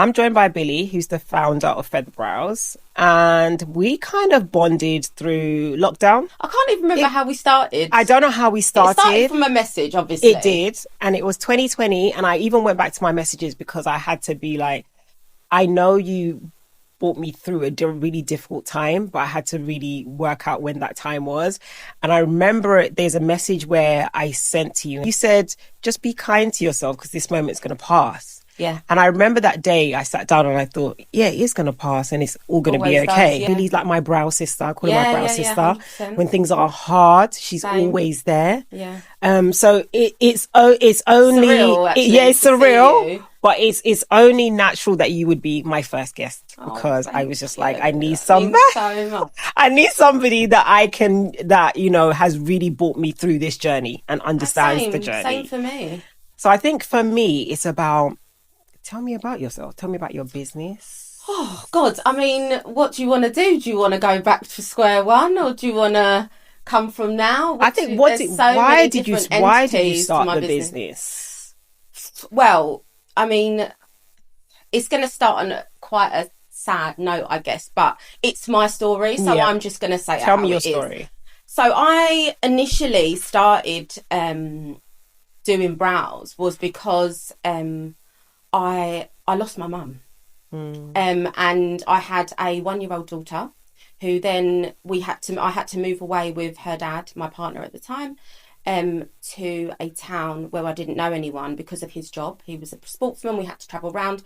I'm joined by Billie, who's the founder of Feather Brows, and we kind of bonded through lockdown. I can't even remember how we started. I don't know how we started. It started from a message, obviously. It did, and it was 2020, and I even went back to my messages because I had to be like, I know you brought me through a really difficult time, but I had to really work out when that time was. And I remember there's a message where I sent to you. You said, just be kind to yourself because this moment's going to pass. Yeah. And I remember that day I sat down and I thought, yeah, it is going to pass and it's all going to be okay. Does, yeah. Billie's like my brow sister. I call her my brow sister. 100%. When things are hard, she's always there. Yeah. So it's only surreal, actually, it's surreal, but it's only natural that you would be my first guest because I was just like, I need somebody. So much. I need somebody that has really brought me through this journey and understands the journey. Same for me. So I think for me, it's about, tell me about yourself. Tell me about your business. Oh, God. I mean, what do you want to do? Do you want to go back to square one or do you want to come from now? Why did you start the business? Well, I mean, it's going to start on quite a sad note, I guess, but it's my story. So I'm just going to say Tell me your story. So I initially started doing brows was because I lost my mum. And I had a 1-year-old daughter who then I had to move away with her dad, my partner at the time, to a town where I didn't know anyone because of his job. He was a sportsman. We had to travel around.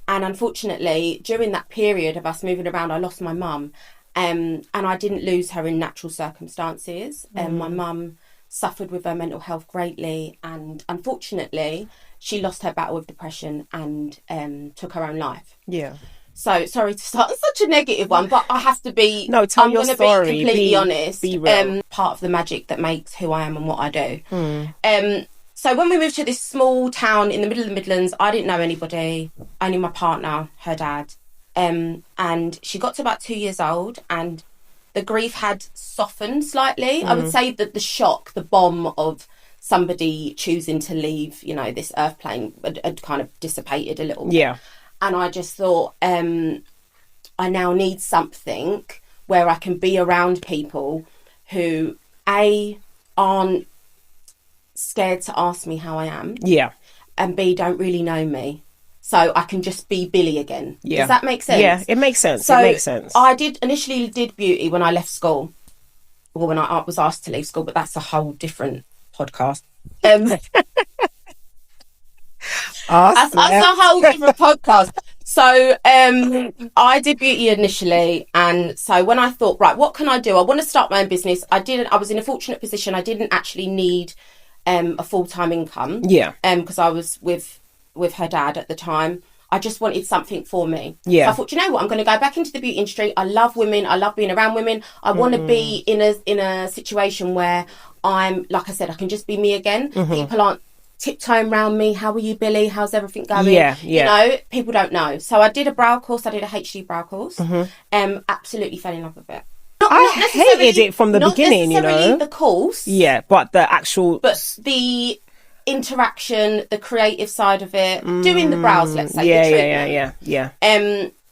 And unfortunately, during that period of us moving around, I lost my mum. And I didn't lose her in natural circumstances. My mum suffered with her mental health greatly. And unfortunately, she lost her battle with depression and took her own life. Yeah. So, sorry to start such a negative one, but I have to be... No, tell your story. I'm going to be completely honest. Be real. Part of the magic that makes who I am and what I do. So when we moved to this small town in the middle of the Midlands, I didn't know anybody. I knew my partner, her dad. And she got to about 2 years old and the grief had softened slightly. I would say that the shock, the bomb of somebody choosing to leave, this earth plane had kind of dissipated a little bit. Yeah. And I just thought, I now need something where I can be around people who, A, aren't scared to ask me how I am. Yeah. And B, don't really know me. So I can just be Billie again. Yeah. Does that make sense? Yeah, it makes sense. So it makes sense. I initially did beauty when I left school. Or when I was asked to leave school, but that's a whole different podcast. That's a whole different podcast. So I did beauty initially, and so when I thought, right, what can I do? I want to start my own business. I was in a fortunate position. I didn't actually need a full-time income. Yeah. Because I was with her dad at the time. I just wanted something for me. Yeah. So I thought, you know what? I'm going to go back into the beauty industry. I love women. I love being around women. I want to be in a situation where I'm, like I said, I can just be me again. People aren't tiptoeing around me. How are you, Billie? How's everything going? Yeah. People don't know. So I did a brow course. I did a HD brow course. Absolutely fell in love with it. I hated it from the beginning, Not necessarily the course. Yeah, but the actual... But the interaction, the creative side of it, doing the brows, let's say. Yeah.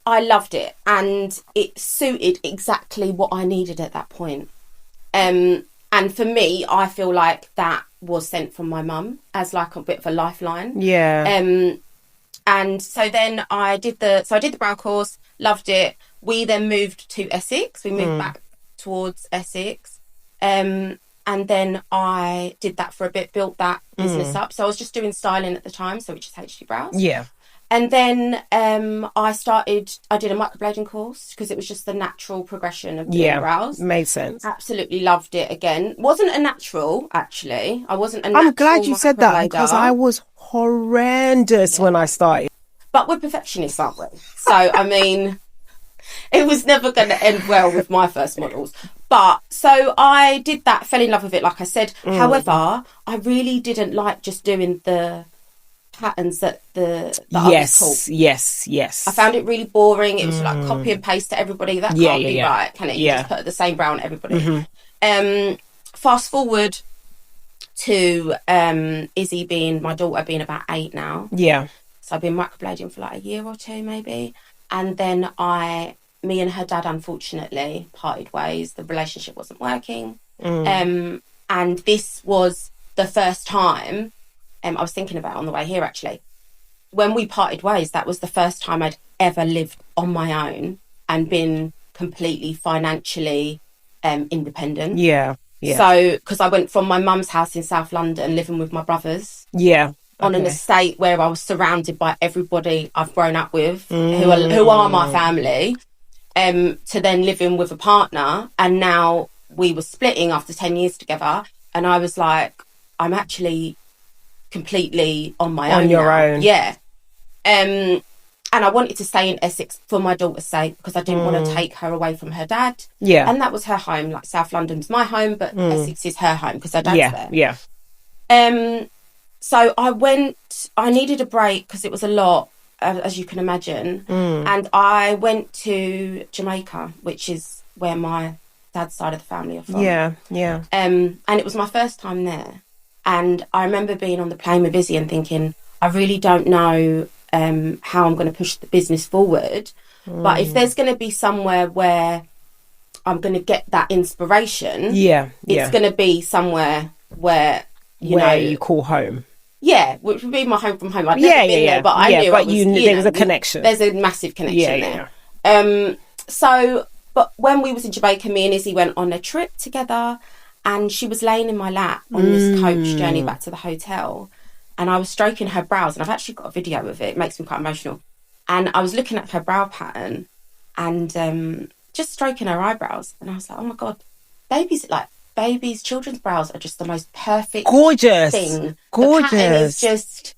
I loved it, and it suited exactly what I needed at that point. And for me, I feel like that was sent from my mum as like a bit of a lifeline. Yeah. And so then I did the brow course, loved it. We then moved to Essex. We moved back towards Essex. And then I did that for a bit, built that business up. So I was just doing styling at the time, so which is HD brows. Yeah. And then I did a microblading course because it was just the natural progression of doing brows. Made sense. Absolutely loved it again. Wasn't a natural, actually. I wasn't a natural. I'm glad you said that because I was horrendous when I started. But we're perfectionists, aren't we? So, I mean, it was never going to end well with my first models. But so I did that, fell in love with it, like I said. However, I really didn't like just doing the patterns that I was taught. Yes. I found it really boring. It was like copy and paste to everybody. That can't be right, can it? You just put the same brow on everybody. Fast forward to my daughter being about 8 now. Yeah. So I've been microblading for like a year or two maybe. And then me and her dad, unfortunately, parted ways. The relationship wasn't working. And this was the first time, I was thinking about it on the way here actually. When we parted ways, that was the first time I'd ever lived on my own and been completely financially independent. Yeah. Yeah. So, because I went from my mum's house in South London, living with my brothers. Yeah. On an estate where I was surrounded by everybody I've grown up with, who are my family, to then living with a partner. And now we were splitting after 10 years together. And I was like, I'm actually completely on my own. On your own. Yeah. And I wanted to stay in Essex for my daughter's sake because I didn't want to take her away from her dad. Yeah. And that was her home. Like South London's my home, but Essex is her home because her dad's there. Yeah. So I needed a break because it was a lot, as you can imagine. And I went to Jamaica, which is where my dad's side of the family are from. Yeah, yeah. And it was my first time there. And I remember being on the plane with Izzy and thinking, I really don't know how I'm going to push the business forward. But if there's going to be somewhere where I'm going to get that inspiration, it's going to be somewhere where, you know, you call home. Yeah, which would be my home from home. I'd never been there, but I knew but there was a connection. There's a massive connection there. So, but when we was in Jamaica, me and Izzy went on a trip together, and she was laying in my lap on this coach journey back to the hotel, and I was stroking her brows, and I've actually got a video of it. It makes me quite emotional. And I was looking at her brow pattern and just stroking her eyebrows, and I was like, oh my God, children's brows are just the most perfect, gorgeous thing. Gorgeous. The pattern is just,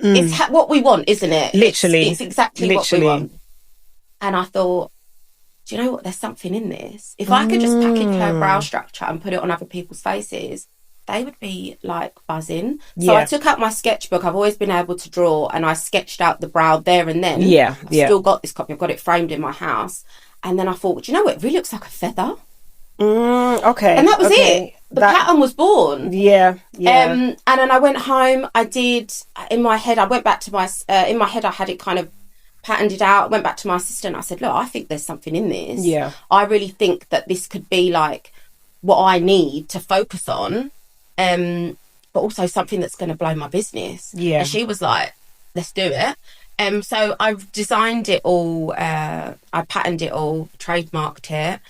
it's what we want, isn't it? Literally. It's exactly what we want. And I thought, do you know what? There's something in this. If I could just package her brow structure and put it on other people's faces, they would be like buzzing. So I took out my sketchbook. I've always been able to draw, and I sketched out the brow there and then. I've still got this copy. I've got it framed in my house. And then I thought, do you know what? It really looks like a feather. Okay. And that was it. The pattern was born. Yeah. And then I went home. I did, in my head, I went back to my, in my head, I had it kind of patterned it out, went back to my assistant. I said, look, I think there's something in this. Yeah. I really think that this could be like what I need to focus on, but also something that's going to blow my business. Yeah. And she was like, let's do it. So I've designed it all, I patterned it all, trademarked it.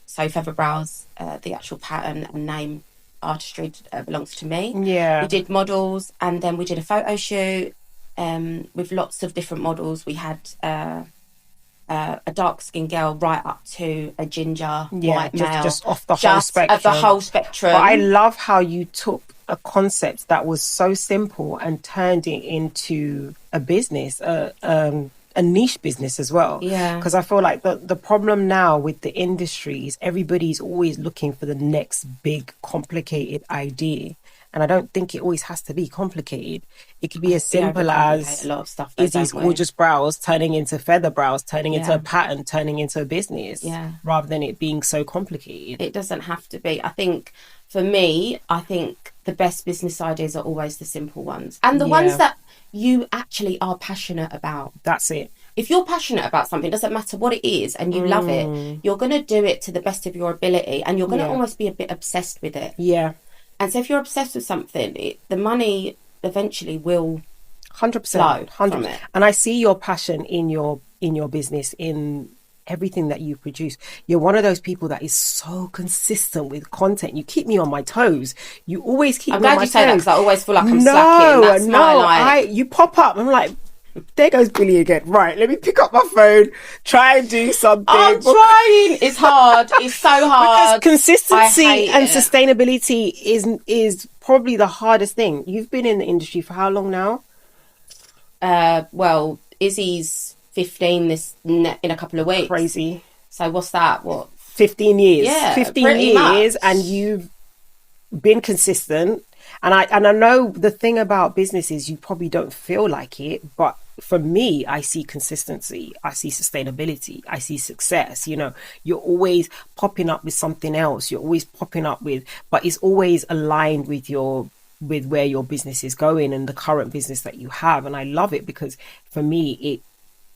So Feather Brows, the actual pattern and name artistry belongs to me. Yeah. We did models, and then we did a photo shoot with lots of different models. We had a dark skinned girl right up to a ginger white male. Just off the whole spectrum. Of the whole spectrum. But I love how you took a concept that was so simple and turned it into a business, a niche business as well. Yeah. Because I feel like the problem now with the industry is everybody's always looking for the next big complicated idea. And I don't think it always has to be complicated. It could be as simple as a lot of stuff, Izzy's gorgeous brows turning into feather brows, turning into a pattern, turning into a business, rather than it being so complicated. It doesn't have to be. I think, for me, the best business ideas are always the simple ones. And the ones that you actually are passionate about. That's it. If you're passionate about something, it doesn't matter what it is, and you love it, you're going to do it to the best of your ability, and you're going to almost be a bit obsessed with it. Yeah. And so if you're obsessed with something, the money eventually will 100% flow from it. And I see your passion in your business, in everything that you produce. You're one of those people that is so consistent with content. You keep me on my toes. You always keep me on my toes. I'm glad you say that, because I always feel like I'm slacking. That's you pop up. I'm like, there goes Billie again. Right, let me pick up my phone, try and do something. I'm trying. It's hard. It's so hard. Because consistency and sustainability is probably the hardest thing. You've been in the industry for how long now? Well, Izzy's 15 in a couple of weeks. Crazy. So what's that? 15 years. Yeah, 15 years, and you've been consistent. And I know the thing about business is you probably don't feel like it, but for me, I see consistency, I see sustainability, I see success. You know, you're always popping up with something else. You're always popping up with, but it's always aligned with your with where your business is going and the current business that you have. And I love it because for me, it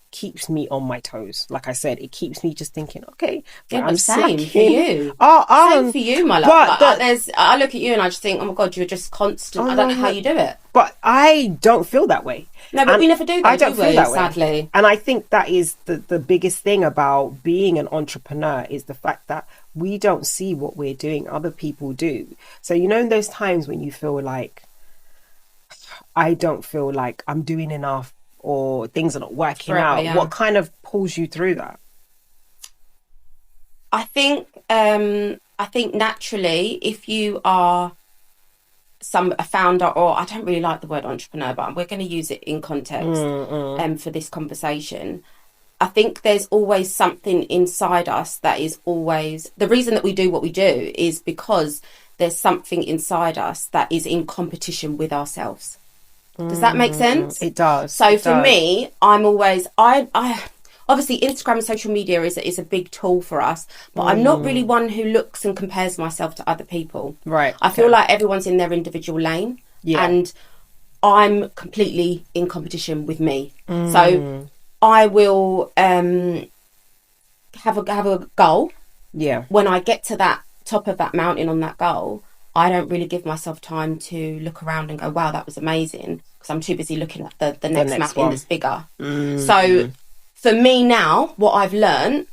keeps me on my toes. Like I said, it keeps me just thinking, okay, Yeah, I'm same slacking. for you. Same for you, my love. I look at you and I just think, oh my God, you're just constant. I don't know how you do it. But I don't feel that way. No, but we never do that. I don't feel that way, sadly. And I think that is the biggest thing about being an entrepreneur is the fact that we don't see what we're doing, other people do. So, you know, in those times when you feel like, I don't feel like I'm doing enough or things are not working out, what kind of pulls you through that? I think naturally, if you are a founder, or I don't really like the word entrepreneur, but we're going to use it in context for this conversation. I think there's always something inside us that is always... The reason that we do what we do is because there's something inside us that is in competition with ourselves. Does that make sense? It does. So for me, I'm always... I obviously, Instagram and social media is a big tool for us, but I'm not really one who looks and compares myself to other people. Right. I feel like everyone's in their individual lane, and I'm completely in competition with me. So I will have a goal. Yeah. When I get to that top of that mountain on that goal, I don't really give myself time to look around and go, wow, that was amazing, because I'm too busy looking at the next mountain that's bigger. So for me now, what I've learned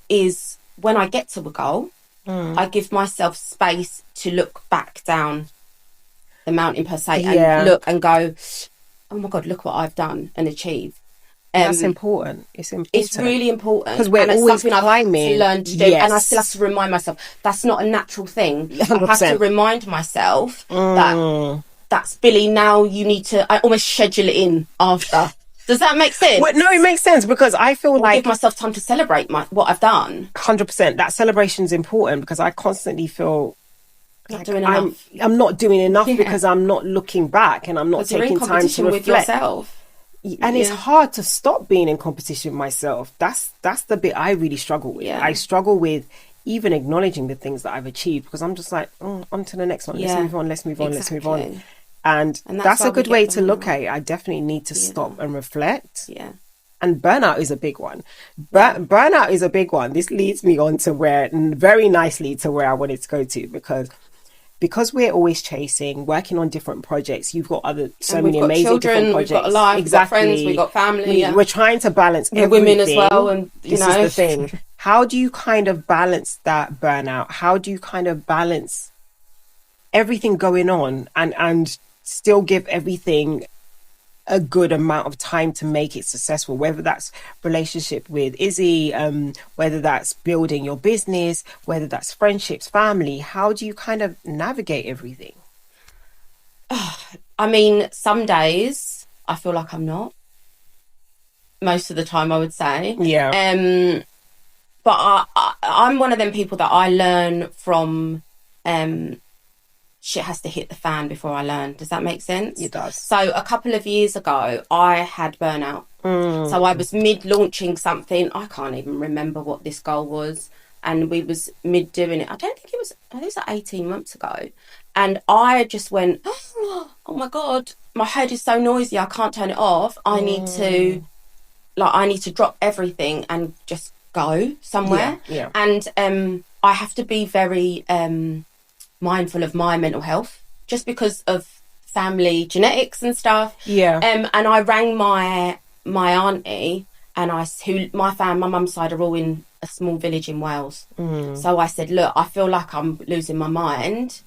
is when I get to a goal, I give myself space to look back down the mountain per se and look and go, oh my God, look what I've done and achieved. That's important. It's important. It's really important. Because we're always climbing. I've learned to do. Yes. And I still have to remind myself, that's not a natural thing. 100%. I have to remind myself that that's Billie, now you need to... I almost schedule it in after. Does that make sense? Well, no, it makes sense, because I feel like... give myself time to celebrate what I've done. 100%. That celebration is important, because I constantly feel... Not doing enough. I'm not doing enough because I'm not looking back and I'm not taking time to reflect. With yourself. And it's hard to stop being in competition with myself. That's the bit I really struggle with. I struggle with even acknowledging the things that I've achieved, because I'm just like, on to the next one. Let's move on, let's move on, let's move on. And that's a good way to look at it. I definitely need to stop and reflect. Yeah. And burnout is a big one. Burnout is a big one. This leads me on to very nicely to where I wanted to go to, because we're always chasing, working on different projects. You've got so many amazing children, different projects. We've got a life, exactly. We've got friends, we've got family. We're trying to balance everything. Women as well. And this is the thing. How do you kind of balance that burnout? How do you kind of balance everything going on and still give everything a good amount of time to make it successful, whether that's relationship with Izzy, whether that's building your business, whether that's friendships, family? How do you kind of navigate everything? I mean, some days I feel like I'm not. Most of the time, I would say. Yeah. But I'm one of them people that I learn from... shit has to hit the fan before I learn. Does that make sense? It does. So a couple of years ago, I had burnout. So I was mid-launching something. I can't even remember what this goal was. And we was mid-doing it. I think it was like 18 months ago. And I just went, oh my God, my head is so noisy, I can't turn it off. I need to drop everything and just go somewhere. Yeah. And I have to be very... mindful of my mental health, just because of family genetics and stuff. Yeah. And I rang my auntie, and my mum's side are all in a small village in Wales. So I said, look, I feel like I'm losing my mind.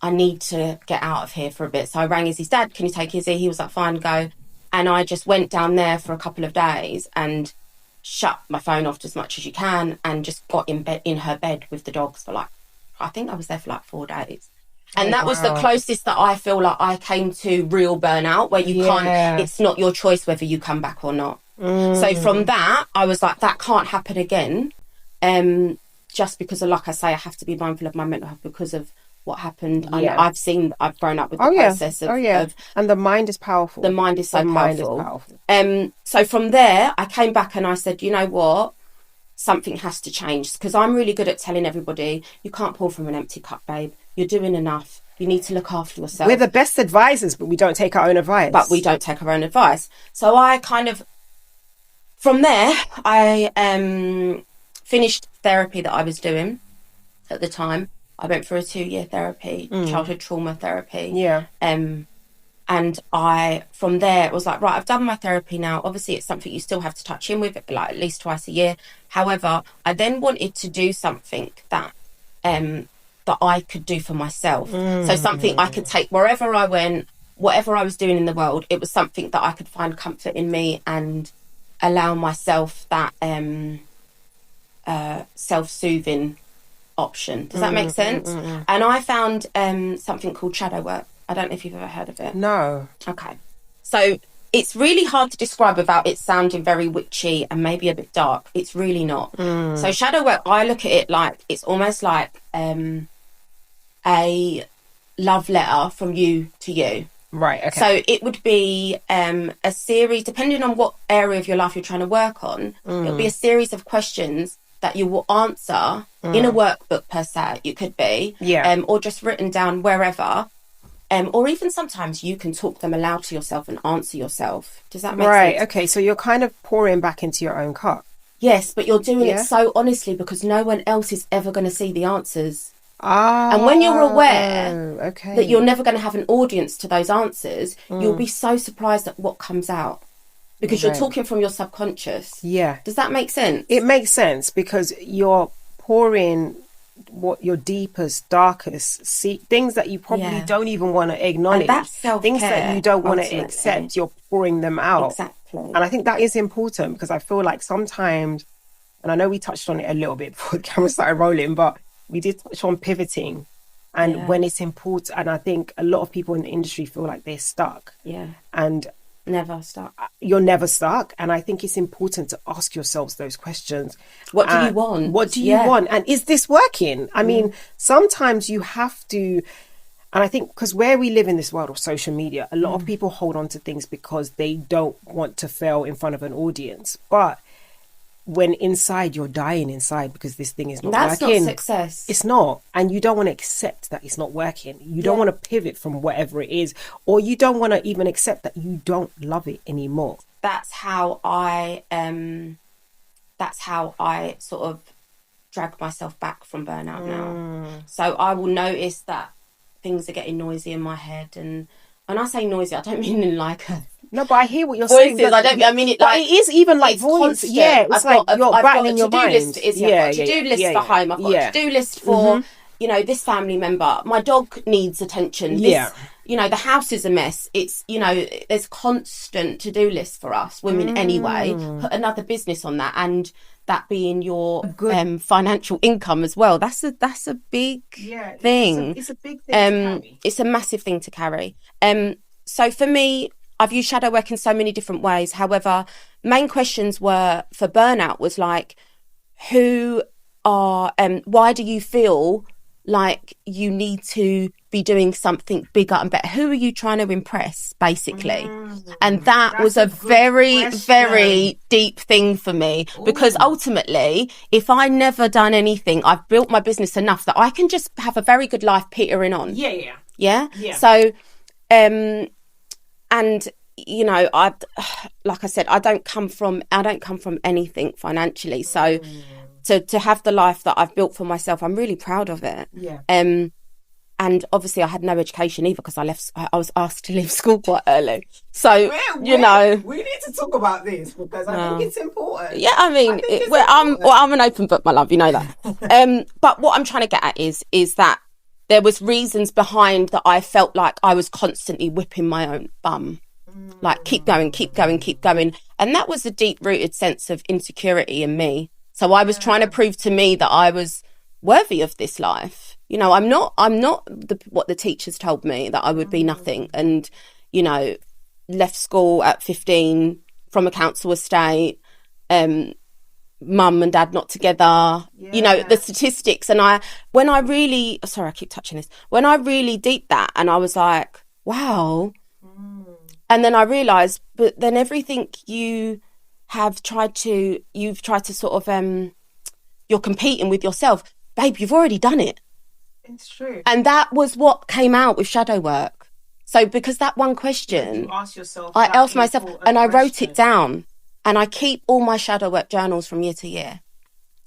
I need to get out of here for a bit. So I rang Izzy's dad. Can you take Izzy? He was like, fine, go. And I just went down there for a couple of days and shut my phone off as much as you can, and just got in her bed with the dogs for I think I was there for 4 days. And that was the closest that I feel like I came to real burnout, where you can't, it's not your choice whether you come back or not. So from that, I was like, that can't happen again. Just because of, like I say, I have to be mindful of my mental health because of what happened. Yeah. I've grown up with the process of... and the mind is powerful. The mind is so powerful. So from there, I came back and I said, you know what? Something has to change, because I'm really good at telling everybody, you can't pour from an empty cup, babe. You're doing enough. You need to look after yourself. We're the best advisors, but we don't take our own advice. So I kind of, from there, I finished therapy that I was doing at the time. I went for a 2-year therapy, childhood trauma therapy. Yeah. And I, from there, was like, right, I've done my therapy now. Obviously, it's something you still have to touch in with, like at least twice a year. However, I then wanted to do something that I could do for myself. So something I could take wherever I went, whatever I was doing in the world. It was something that I could find comfort in me and allow myself that self-soothing option. Does that make sense? And I found something called shadow work. I don't know if you've ever heard of it. No. Okay. So it's really hard to describe without it sounding very witchy and maybe a bit dark. It's really not. So shadow work, I look at it like it's almost like a love letter from you to you. Right, okay. So it would be a series, depending on what area of your life you're trying to work on, it'll be a series of questions that you will answer in a workbook per se, it could be, or just written down wherever. Or even sometimes you can talk them aloud to yourself and answer yourself. Does that make sense? Right, okay. So you're kind of pouring back into your own cup. Yes, but you're doing it so honestly because no one else is ever going to see the answers. And when you're aware that you're never going to have an audience to those answers, you'll be so surprised at what comes out. Because you're talking from your subconscious. Yeah. Does that make sense? It makes sense because you're pouring what your deepest, darkest, things that you probably don't even want to acknowledge. And that's self-care, things that you don't want to accept, you're pouring them out. Exactly. And I think that is important because I feel like sometimes, and I know we touched on it a little bit before the camera started rolling, but we did touch on pivoting and when it's important. And I think a lot of people in the industry feel like they're stuck. Yeah. And never stuck. You're never stuck. And I think it's important to ask yourselves those questions. What do you want? What do you want? And is this working? I mean, sometimes you have to, and I think because where we live in this world of social media, a lot of people hold on to things because they don't want to fail in front of an audience. But when inside you're dying inside because this thing is not working. That's not success. It's not. And you don't want to accept that it's not working. You don't want to pivot from whatever it is, or you don't want to even accept that you don't love it anymore. That's how I sort of drag myself back from burnout now. So I will notice that things are getting noisy in my head, and when I say noisy, I don't mean in like a no, but I hear what you're voices, saying. I mean it like it is even like voice. Constant. Yeah, it's like you're battling your mind. List, I've got a to-do list for home. I've got a to-do list for this family member. My dog needs attention. This, the house is a mess. It's there's constant to-do lists for us women anyway. Put another business on that, and that being your financial income as well. That's a big thing. It's a big thing to carry. It's a massive thing to carry. So for me, I've used shadow work in so many different ways. However, main questions were for burnout was like, why do you feel like you need to be doing something bigger and better? Who are you trying to impress, basically? And that's was a very, very deep thing for me because ultimately, if I never done anything, I've built my business enough that I can just have a very good life petering on. Yeah. So, and I like I said, I don't come from anything financially, so to have the life that I've built for myself, I'm really proud of it. And obviously I had no education either because I was asked to leave school quite early, so we need to talk about this because I think it's important. I mean I'm an open book, my love, you know that. But what I'm trying to get at is that there was reasons behind that I felt like I was constantly whipping my own bum. Like, keep going. And that was a deep-rooted sense of insecurity in me. So I was trying to prove to me that I was worthy of this life. I'm not what the teachers told me, that I would be nothing. And, left school at 15 from a council estate, mum and dad not together, the statistics. And when I really deep that, and I was like, wow. And then I realised, but then everything you've tried to sort of, you're competing with yourself. Babe, you've already done it. It's true. And that was what came out with shadow work. So because that one question, you ask yourself, I asked myself, and I wrote it down, and I keep all my shadow work journals from year to year.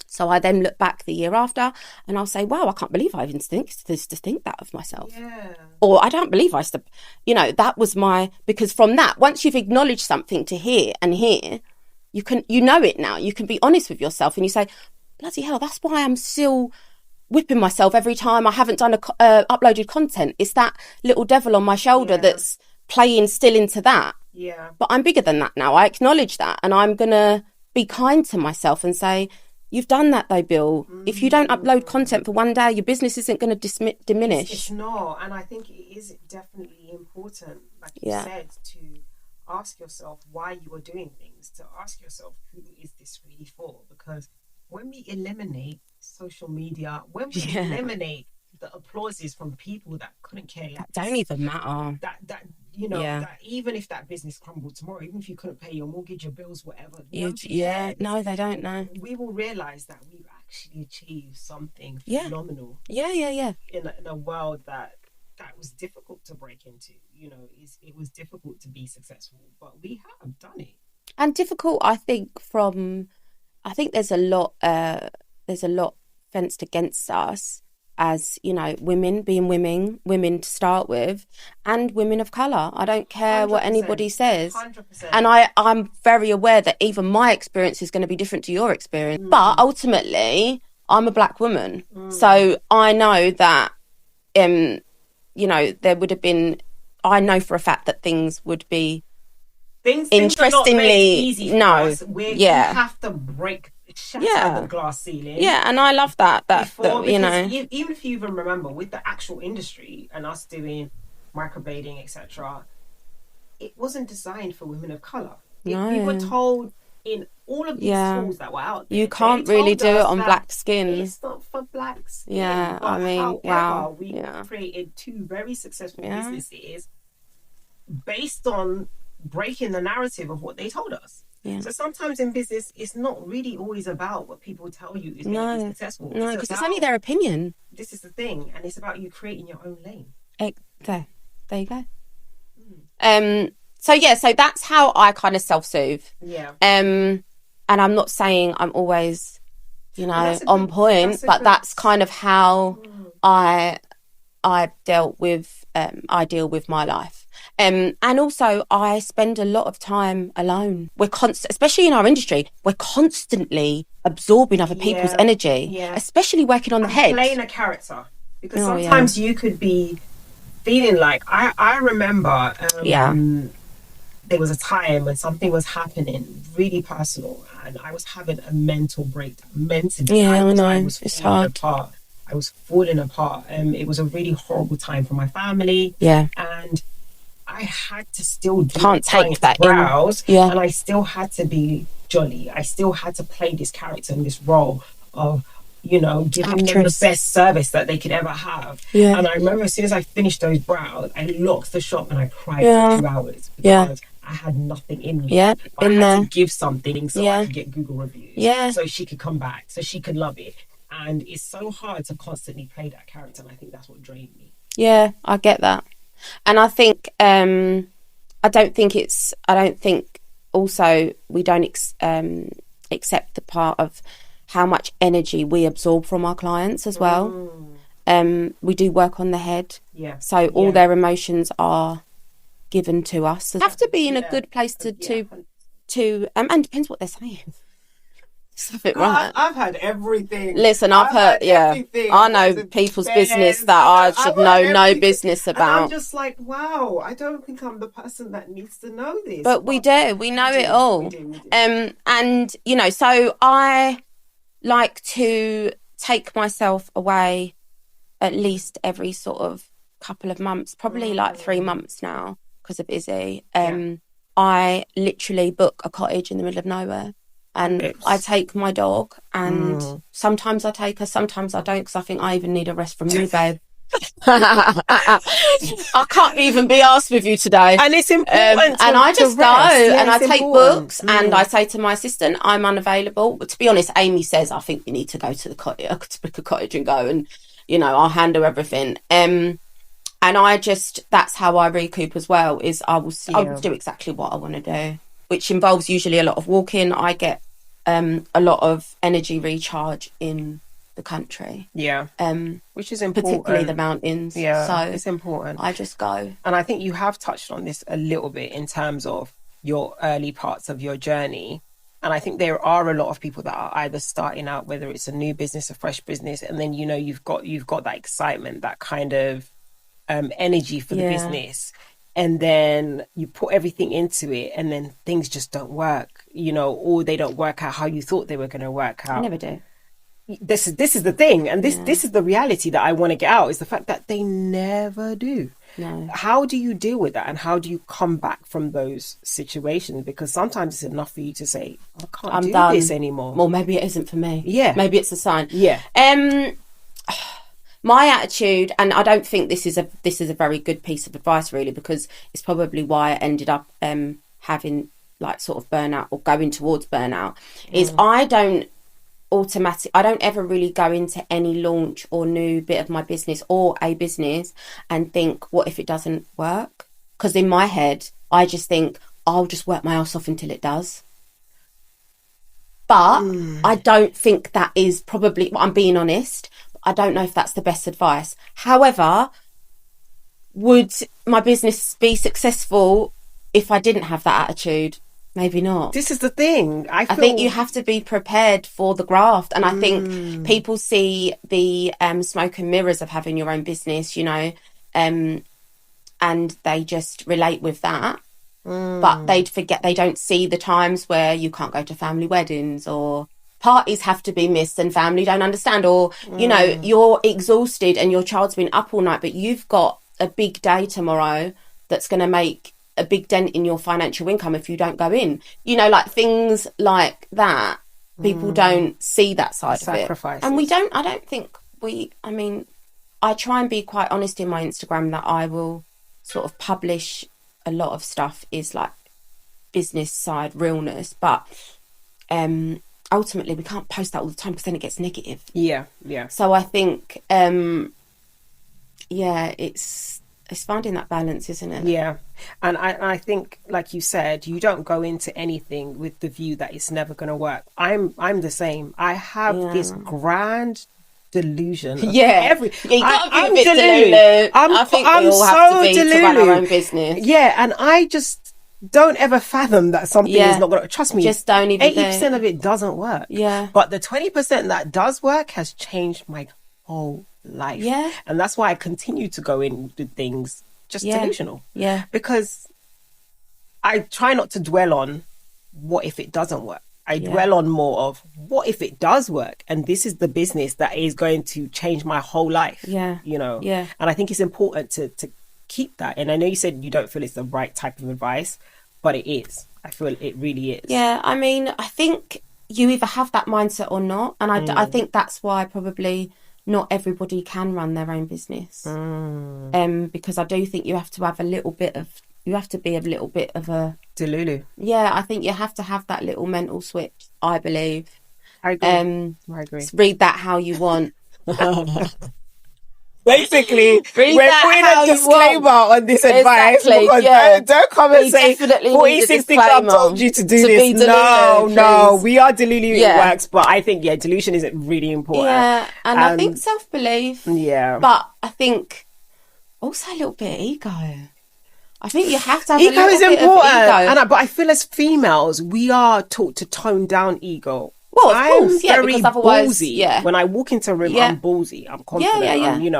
So I then look back the year after, and I'll say, wow, I can't believe I even think that of myself. Yeah. Or I don't believe that was because from that, once you've acknowledged something to hear, you know it now. You can be honest with yourself and you say, bloody hell, that's why I'm still whipping myself every time I haven't done uploaded content. It's that little devil on my shoulder that's playing still into that. Yeah. But I'm bigger than that now. I acknowledge that, and I'm going to be kind to myself and say, you've done that though, Bill. If you don't upload content for one day, your business isn't going to diminish. It's not. And I think it is definitely important, like you said, to ask yourself why you are doing things, to ask yourself, who is this really for? Because when we eliminate social media, when we eliminate the applauses from people that couldn't care less, that don't even matter. That that even if that business crumbled tomorrow, even if you couldn't pay your mortgage, your bills, whatever. No, they don't know. We will realize that we've actually achieved something phenomenal. Yeah. In a world that was difficult to break into. It was difficult to be successful, but we have done it. And difficult, I think there's a lot fenced against us as, women to start with, and women of colour. I don't care 100%, what anybody says. 100%. And I'm very aware that even my experience is going to be different to your experience. But ultimately, I'm a black woman. So I know that, there would have been, I know for a fact that things would be interestingly easy for us. You have to shatter the glass ceiling. Yeah, and I love that even if you even remember with the actual industry and us doing microblading, etc., it wasn't designed for women of color. We were told in all of these tools that were out there, you can't really do it on black skin. It's not for black skin. Wow. We created two very successful businesses based on breaking the narrative of what they told us. Yeah. So sometimes in business, it's not really always about what people tell you is going to be successful. No, because it's only their opinion. This is the thing, and it's about you creating your own lane. There you go. So that's how I kind of self-soothe. Yeah. And I'm not saying I'm always, on point, but that's kind of how I deal with my life. And also I spend a lot of time alone. We're especially in our industry, we're constantly absorbing other people's energy, especially working on the head. Playing a character. Because sometimes you could be feeling like, I remember there was a time when something was happening really personal and I was having a mental breakdown. Mentally, I know. It's hard. I was falling apart. It was a really horrible time for my family. Yeah. And I had to still can't take that browse. Yeah. And I still had to be jolly. I still had to play this character in this role of, giving them the best service that they could ever have. Yeah. And I remember as soon as I finished those brows, I locked the shop and I cried for 2 hours because I had nothing in me. Yeah. I had to give something so I could get Google reviews. Yeah. So she could come back, so she could love it. And it's so hard to constantly play that character, and I think that's what drained me. Yeah, I get that. And I think I don't think also we don't accept the part of how much energy we absorb from our clients as well. We do work on the head. Yeah. So all their emotions are given to us. Have to be in a good place to and depends what they're saying. Right. I've had everything. Listen, I've heard everything. I know people's business that I should know no business about. And I'm just like, wow, I don't think I'm the person that needs to know this. But we do. We know it all. We do. And so I like to take myself away at least every sort of couple of months, probably like 3 months now because of Izzy. I literally book a cottage in the middle of nowhere. And I take my dog, and sometimes I take her, sometimes I don't, because I think I even need a rest from you, babe. I can't even be asked with you today. And it's important. And I just go, and I take books, and I say to my assistant, I'm unavailable. But to be honest, Amy says, I think you need to go to the cottage, to book a cottage and go. I'll handle everything. And that's how I recoup as well, is I'll just do exactly what I want to do, which involves usually a lot of walking. I get a lot of energy recharge in the country. Yeah. Which is important. Particularly the mountains. Yeah, so it's important. I just go. And I think you have touched on this a little bit in terms of your early parts of your journey. And I think there are a lot of people that are either starting out, whether it's a new business, a fresh business, and then, you've got that excitement, that kind of energy for the business. And then you put everything into it and then things just don't work, or they don't work out how you thought they were going to work out. I never do. This is the thing, and this is the reality that I want to get out, is the fact that they never do. No. How do you deal with that, and how do you come back from those situations? Because sometimes it's enough for you to say, I can't do this anymore. Well, maybe it isn't for me. Yeah. Maybe it's a sign. Yeah. My attitude, and I don't think this is a very good piece of advice, really, because it's probably why I ended up having like sort of burnout or going towards burnout, is I don't ever really go into any launch or new bit of my business or a business and think, what if it doesn't work? Because in my head, I just think, I'll just work my ass off until it does. But I don't think that is probably, I'm being honest, I don't know if that's the best advice. However, would my business be successful if I didn't have that attitude? Maybe not. This is the thing. I think you have to be prepared for the graft. And I think people see the smoke and mirrors of having your own business, and they just relate with that. But they don't see the times where you can't go to family weddings, or parties have to be missed and family don't understand, or, you're exhausted and your child's been up all night, but you've got a big day tomorrow that's going to make a big dent in your financial income if you don't go in, like things like that. People don't see that side of it, and I try and be quite honest in my Instagram that I will sort of publish a lot of stuff is like business side realness, but ultimately we can't post that all the time because then it gets negative. So I think it's finding that balance, isn't it? Yeah. And I think, like you said, you don't go into anything with the view that it's never going to work. I'm the same. I have this grand delusion. You gotta be I'm a bit delulu. I think we all have to be to run our own business. Yeah, and I just don't ever fathom that something is not going to... Trust me, just don't even 80% of it doesn't work. Yeah. But the 20% that does work has changed my whole life. Yeah. And that's why I continue to go into things just delusional. Yeah. Because I try not to dwell on what if it doesn't work. I dwell on more of what if it does work, and this is the business that is going to change my whole life. Yeah. And I think it's important to keep that. And I know you said you don't feel it's the right type of advice, but it is. I feel it really is. Yeah, I mean, I think you either have that mindset or not, and I think that's why probably not everybody can run their own business. Because I do think you have to be a little bit of a delulu. Yeah, I think you have to have that little mental switch, I believe. I agree. Read that how you want. Basically, we're putting a disclaimer on this advice. Because don't come and say 4060 Club told you to do this. No, we are delulu. It works, but I think delusion is really important. Yeah, and I think self-belief. Yeah, but I think also a little bit of ego. I think you have to have ego is important, but I feel as females we are taught to tone down ego. Well, of course, very because otherwise, ballsy. When I walk into a room, I'm ballsy. I'm confident.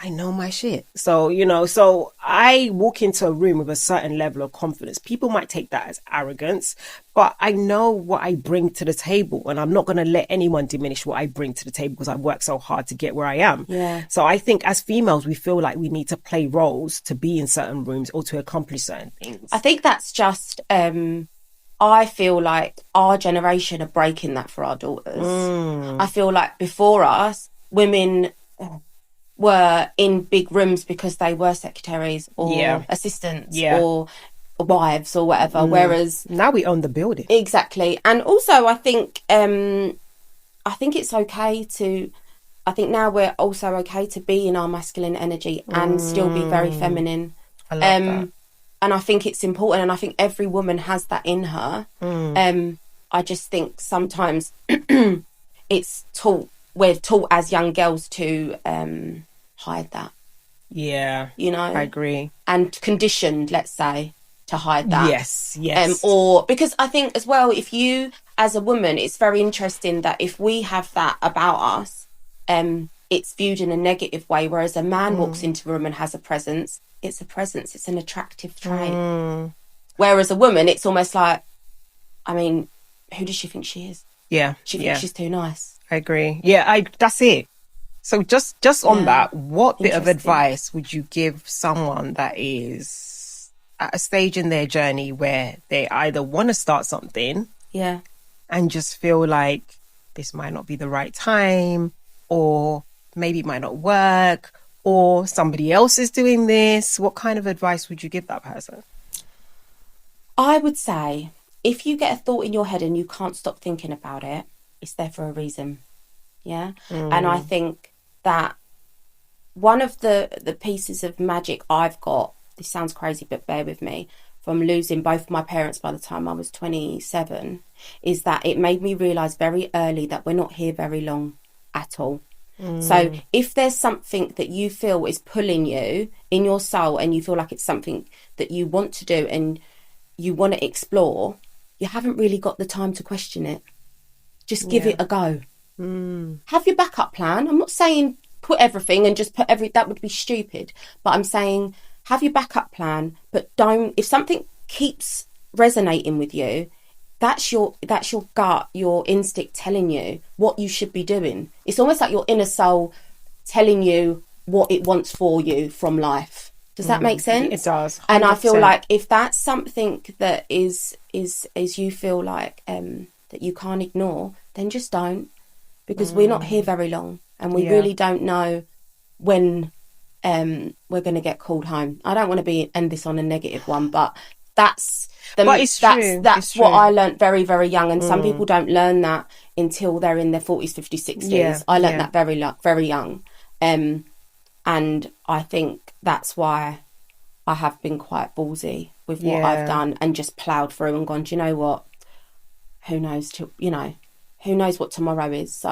I know my shit. So, so I walk into a room with a certain level of confidence. People might take that as arrogance, but I know what I bring to the table, and I'm not going to let anyone diminish what I bring to the table because I've worked so hard to get where I am. Yeah. So I think as females, we feel like we need to play roles to be in certain rooms or to accomplish certain things. I think that's just... I feel like our generation are breaking that for our daughters. I feel like before us, women were in big rooms because they were secretaries or assistants or wives or whatever, whereas... Now we own the building. Exactly. And also I think it's okay to I think now we're also okay to be in our masculine energy and still be very feminine. I love that. And I think it's important, and I think every woman has that in her. I just think sometimes we're taught as young girls to hide that. Yeah. You know? I agree. And conditioned, let's say, to hide that. Yes. Or because I think as well, if you, as a woman, it's very interesting that if we have that about us, it's viewed in a negative way, whereas a man walks into a room and has a presence, it's a presence, it's an attractive trait. Whereas a woman, it's almost like, I mean, who does she think she is? Yeah. She thinks she's too nice. I agree. Yeah, that's it. So just on that, what bit of advice would you give someone that is at a stage in their journey where they either want to start something and just feel like this might not be the right time, or maybe it might not work, or somebody else is doing this? What kind of advice would you give that person? I would say, if you get a thought in your head and you can't stop thinking about it, it's there for a reason. Yeah. And I think that one of the pieces of magic I've got, this sounds crazy, but bear with me, from losing both my parents by the time I was 27, is that it made me realise very early that we're not here very long at all. So if there's something that you feel is pulling you in your soul, and you feel like it's something that you want to do and you want to explore, you haven't really got the time to question it. Just give it a go. Have your backup plan. I'm not saying put everything and just that would be stupid, but I'm saying have your backup plan, but don't, if something keeps resonating with you, that's your gut, your instinct telling you what you should be doing. It's almost like your inner soul telling you what it wants for you from life. Does that make sense? It does. 100%. And I feel like if that's something that is you feel like that you can't ignore, then just don't, because we're not here very long, and we really don't know when we're going to get called home. I don't want to end this on a negative one, but that's what I learnt very, very young, and some people don't learn that until they're in their 40s, 50s, 60s. I learnt that very, very young, and I think that's why I have been quite ballsy with what I've done, and just ploughed through and gone, do you know what? Who knows? Who knows what tomorrow is? So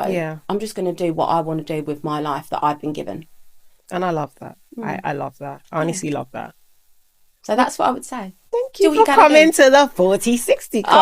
I'm just going to do what I want to do with my life that I've been given. And I love that. I love that. I honestly love that. So that's what I would say. Thank you for coming to the 4060 Club.